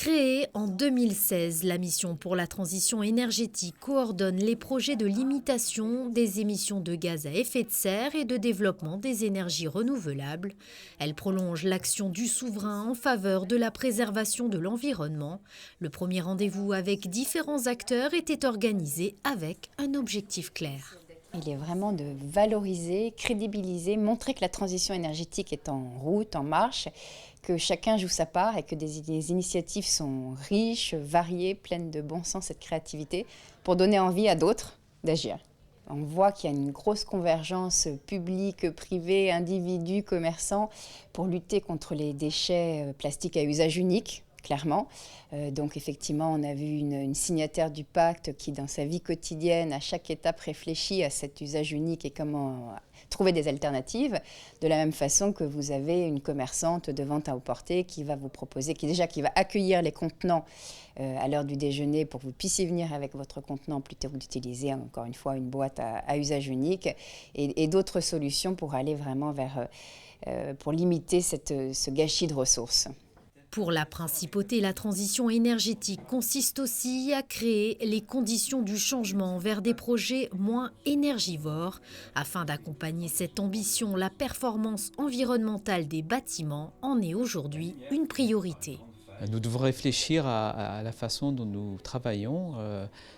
Créée en 2016, la mission pour la transition énergétique coordonne les projets de limitation des émissions de gaz à effet de serre et de développement des énergies renouvelables. Elle prolonge l'action du souverain en faveur de la préservation de l'environnement. Le premier rendez-vous avec différents acteurs était organisé avec un objectif clair. Il est vraiment de valoriser, crédibiliser, montrer que la transition énergétique est en route, en marche, que chacun joue sa part et que des initiatives sont riches, variées, pleines de bon sens et de créativité pour donner envie à d'autres d'agir. On voit qu'il y a une grosse convergence publique, privée, individus, commerçants pour lutter contre les déchets plastiques à usage unique. Clairement. Donc effectivement, on a vu une signataire du pacte qui, dans sa vie quotidienne, à chaque étape réfléchit à cet usage unique et comment trouver des alternatives. De la même façon que vous avez une commerçante de vente à emporter qui va vous proposer, qui va accueillir les contenants à l'heure du déjeuner pour que vous puissiez venir avec votre contenant plutôt que d'utiliser encore une fois une boîte à usage unique et d'autres solutions pour aller vraiment pour limiter ce gâchis de ressources. Pour la principauté, la transition énergétique consiste aussi à créer les conditions du changement vers des projets moins énergivores. Afin d'accompagner cette ambition, la performance environnementale des bâtiments en est aujourd'hui une priorité. Nous devons réfléchir à la façon dont nous travaillons.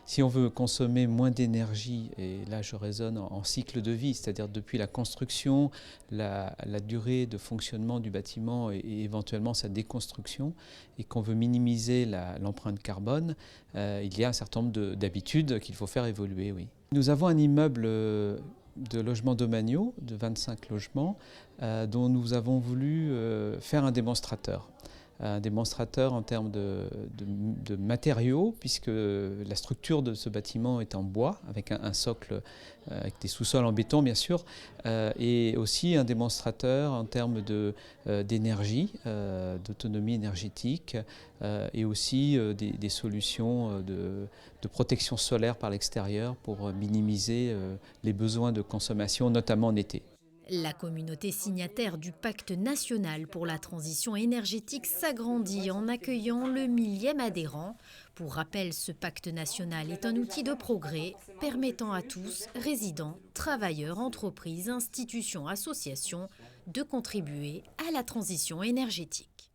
Si on veut consommer moins d'énergie, et là je raisonne en cycle de vie, c'est-à-dire depuis la construction, la durée de fonctionnement du bâtiment et éventuellement sa déconstruction, et qu'on veut minimiser l'empreinte carbone, il y a un certain nombre d'habitudes qu'il faut faire évoluer. Oui. Nous avons un immeuble de logements domaniaux, de 25 logements, dont nous avons voulu faire un démonstrateur. Un démonstrateur en termes de matériaux, puisque la structure de ce bâtiment est en bois, avec un socle, avec des sous-sols en béton bien sûr, et aussi un démonstrateur en termes d'énergie, d'autonomie énergétique, et aussi des solutions de protection solaire par l'extérieur pour minimiser les besoins de consommation, notamment en été. La communauté signataire du Pacte national pour la transition énergétique s'agrandit en accueillant le 1000e adhérent. Pour rappel, ce pacte national est un outil de progrès permettant à tous, résidents, travailleurs, entreprises, institutions, associations, de contribuer à la transition énergétique.